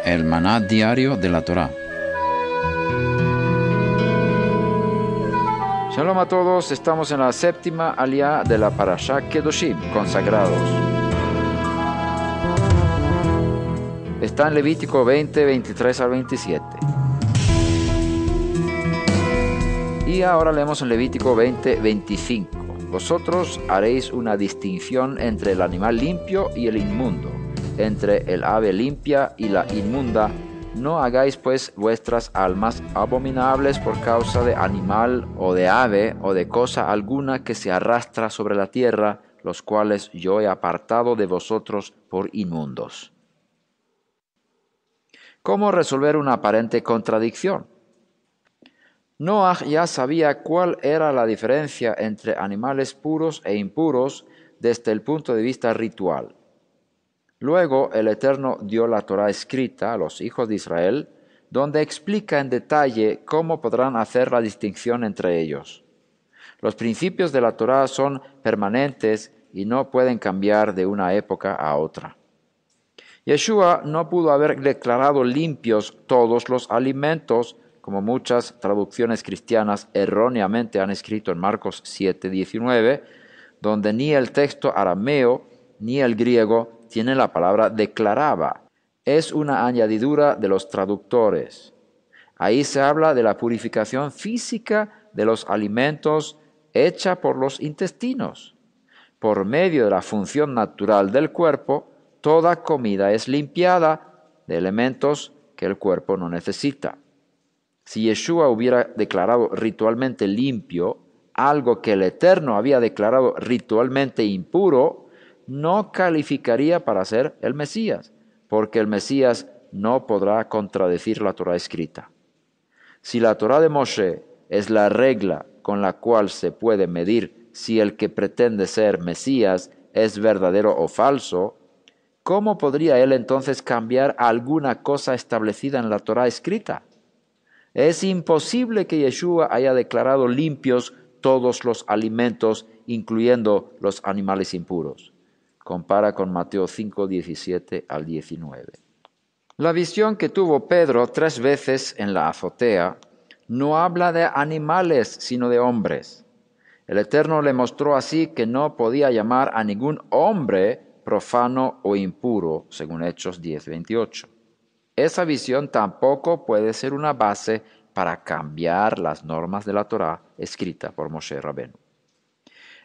el maná diario de la Torá. Shalom a todos, estamos en la séptima aliyá de la Parashá Kedoshim, consagrados. Está en Levítico 20, 23 al 27. Y ahora leemos en Levítico 20, 25. Vosotros haréis una distinción entre el animal limpio y el inmundo, entre el ave limpia y la inmunda. No hagáis pues vuestras almas abominables por causa de animal o de ave o de cosa alguna que se arrastra sobre la tierra, los cuales yo he apartado de vosotros por inmundos. ¿Cómo resolver una aparente contradicción? Noah ya sabía cuál era la diferencia entre animales puros e impuros desde el punto de vista ritual. Luego el Eterno dio la Torá escrita a los hijos de Israel, donde explica en detalle cómo podrán hacer la distinción entre ellos. Los principios de la Torá son permanentes y no pueden cambiar de una época a otra. Yeshua no pudo haber declarado limpios todos los alimentos, como muchas traducciones cristianas erróneamente han escrito en Marcos 7:19, donde ni el texto arameo ni el griego tiene la palabra declaraba. Es una añadidura de los traductores. Ahí se habla de la purificación física de los alimentos hecha por los intestinos. Por medio de la función natural del cuerpo, toda comida es limpiada de elementos que el cuerpo no necesita. Si Yeshua hubiera declarado ritualmente limpio algo que el Eterno había declarado ritualmente impuro, no calificaría para ser el Mesías, porque el Mesías no podrá contradecir la Torá escrita. Si la Torá de Moshe es la regla con la cual se puede medir si el que pretende ser Mesías es verdadero o falso, ¿cómo podría él entonces cambiar alguna cosa establecida en la Torá escrita? Es imposible que Yeshua haya declarado limpios todos los alimentos, incluyendo los animales impuros. Compara con Mateo 5, 17 al 19. La visión que tuvo Pedro 3 veces en la azotea no habla de animales, sino de hombres. El Eterno le mostró así que no podía llamar a ningún hombre profano o impuro, según Hechos 10, 28. Esa visión tampoco puede ser una base para cambiar las normas de la Torá escrita por Moshe Rabenu.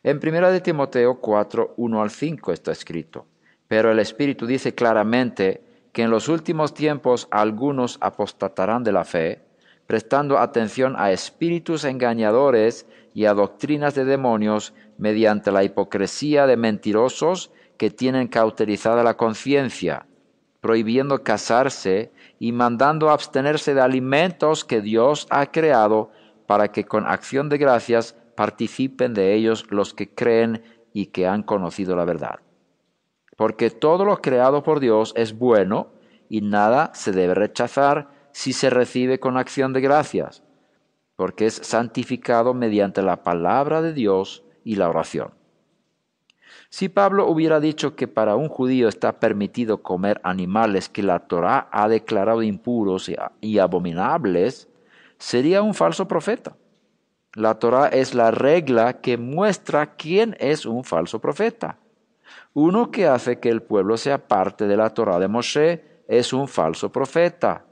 En 1 de Timoteo 4, 1 al 5 está escrito: pero el Espíritu dice claramente que en los últimos tiempos algunos apostatarán de la fe, prestando atención a espíritus engañadores y a doctrinas de demonios mediante la hipocresía de mentirosos que tienen cauterizada la conciencia, prohibiendo casarse y mandando abstenerse de alimentos que Dios ha creado para que con acción de gracias participen de ellos los que creen y que han conocido la verdad. Porque todo lo creado por Dios es bueno y nada se debe rechazar si se recibe con acción de gracias, porque es santificado mediante la palabra de Dios y la oración. Si Pablo hubiera dicho que para un judío está permitido comer animales que la Torá ha declarado impuros y abominables, sería un falso profeta. La Torá es la regla que muestra quién es un falso profeta. Uno que hace que el pueblo sea parte de la Torá de Moshe es un falso profeta.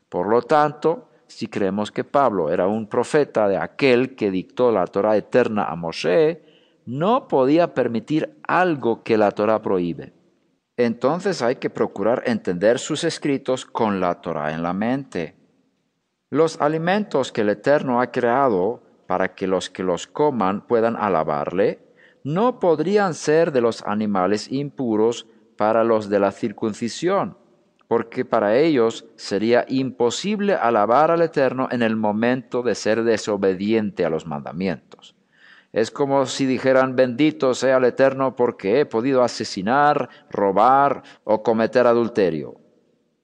Por lo tanto, si creemos que Pablo era un profeta de aquel que dictó la Torá eterna a Moshe, no podía permitir algo que la Torá prohíbe. Entonces hay que procurar entender sus escritos con la Torá en la mente. Los alimentos que el Eterno ha creado para que los coman puedan alabarle, no podrían ser de los animales impuros para los de la circuncisión, porque para ellos sería imposible alabar al Eterno en el momento de ser desobediente a los mandamientos. Es como si dijeran: bendito sea el Eterno porque he podido asesinar, robar o cometer adulterio.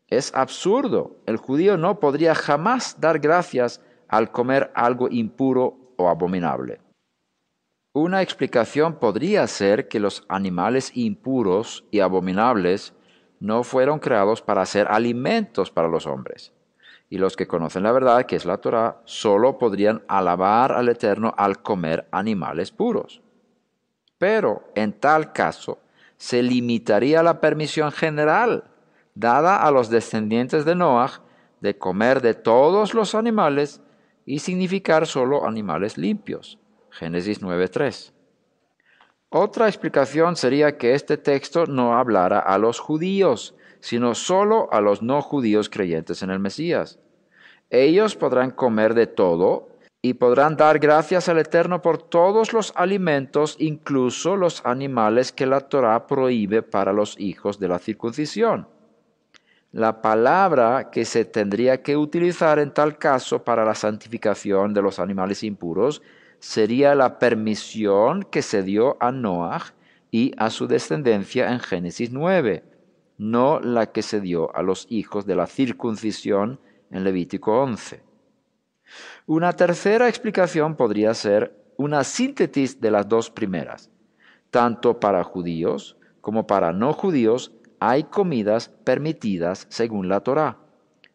Es absurdo. El judío no podría jamás dar gracias al comer algo impuro o abominable. Una explicación podría ser que los animales impuros y abominables no fueron creados para ser alimentos para los hombres. Y los que conocen la verdad, que es la Torá, solo podrían alabar al Eterno al comer animales puros. Pero en tal caso, se limitaría la permisión general dada a los descendientes de Noaj de comer de todos los animales y significar solo animales limpios. Génesis 9:3. Otra explicación sería que este texto no hablara a los judíos, sino solo a los no judíos creyentes en el Mesías. Ellos podrán comer de todo y podrán dar gracias al Eterno por todos los alimentos, incluso los animales que la Torá prohíbe para los hijos de la circuncisión. La palabra que se tendría que utilizar en tal caso para la santificación de los animales impuros sería la permisión que se dio a Noaj y a su descendencia en Génesis 9, no la que se dio a los hijos de la circuncisión en Levítico 11. Una tercera explicación podría ser una síntesis de las dos primeras. Tanto para judíos como para no judíos hay comidas permitidas según la Torá,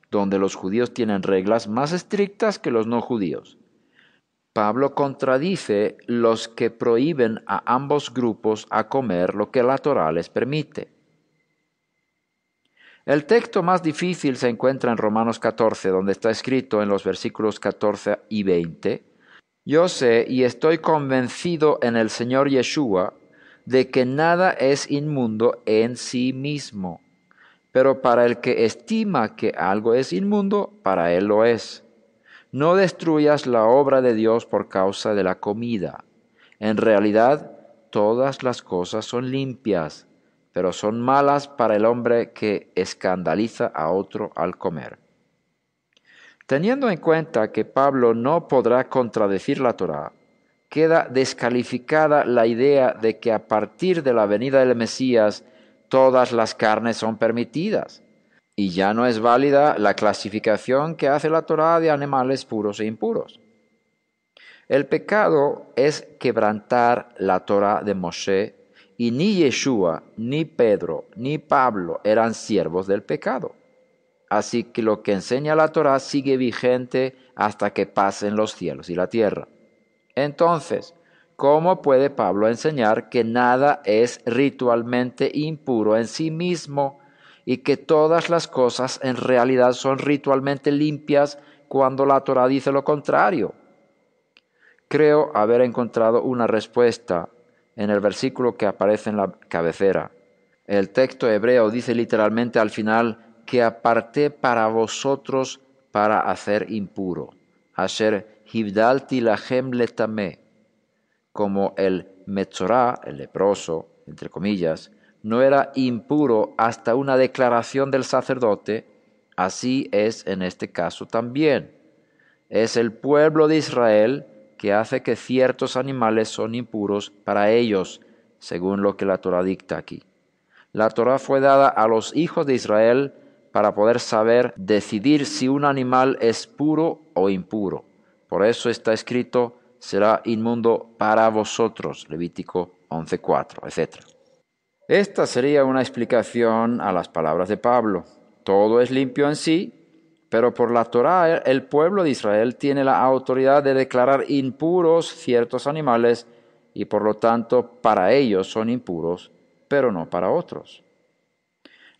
donde los judíos tienen reglas más estrictas que los no judíos. Pablo contradice los que prohíben a ambos grupos a comer lo que la Torá les permite. El texto más difícil se encuentra en Romanos 14, donde está escrito en los versículos 14 y 20, «Yo sé y estoy convencido en el Señor Yeshua de que nada es inmundo en sí mismo, pero para el que estima que algo es inmundo, para él lo es. No destruyas la obra de Dios por causa de la comida. En realidad, todas las cosas son limpias, pero son malas para el hombre que escandaliza a otro al comer». Teniendo en cuenta que Pablo no podrá contradecir la Torá, queda descalificada la idea de que a partir de la venida del Mesías todas las carnes son permitidas, y ya no es válida la clasificación que hace la Torá de animales puros e impuros. El pecado es quebrantar la Torá de Moshe, y ni Yeshua, ni Pedro, ni Pablo eran siervos del pecado. Así que lo que enseña la Torá sigue vigente hasta que pasen los cielos y la tierra. Entonces, ¿cómo puede Pablo enseñar que nada es ritualmente impuro en sí mismo y que todas las cosas en realidad son ritualmente limpias cuando la Torá dice lo contrario? Creo haber encontrado una respuesta en el versículo que aparece en la cabecera. El texto hebreo dice literalmente al final que aparté para vosotros para hacer impuro. Asher hibdalti lachem letamé. Como el metzorá, el leproso, entre comillas, no era impuro hasta una declaración del sacerdote, así es en este caso también. Es el pueblo de Israel que hace que ciertos animales son impuros para ellos, según lo que la Torá dicta aquí. La Torá fue dada a los hijos de Israel para poder decidir si un animal es puro o impuro. Por eso está escrito, será inmundo para vosotros, Levítico 11:4, etc. Esta sería una explicación a las palabras de Pablo. Todo es limpio en sí, pero por la Torá el pueblo de Israel tiene la autoridad de declarar impuros ciertos animales y por lo tanto para ellos son impuros, pero no para otros.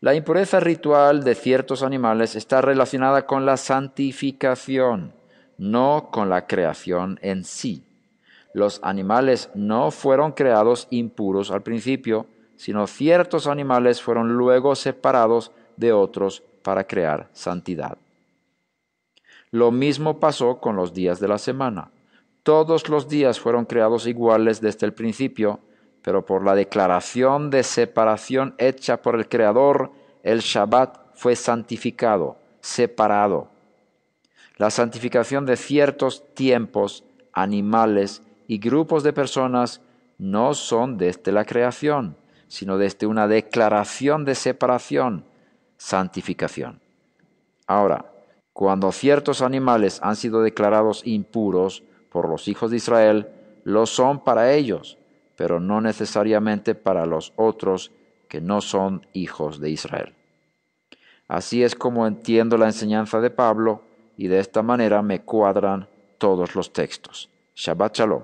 La impureza ritual de ciertos animales está relacionada con la santificación, no con la creación en sí. Los animales no fueron creados impuros al principio, sino ciertos animales fueron luego separados de otros para crear santidad. Lo mismo pasó con los días de la semana. Todos los días fueron creados iguales desde el principio, pero por la declaración de separación hecha por el Creador, el Shabbat fue santificado, separado. La santificación de ciertos tiempos, animales y grupos de personas no son desde la creación, sino desde una declaración de separación, santificación. Ahora, cuando ciertos animales han sido declarados impuros por los hijos de Israel, lo son para ellos, pero no necesariamente para los otros que no son hijos de Israel. Así es como entiendo la enseñanza de Pablo y de esta manera me cuadran todos los textos. Shabbat Shalom.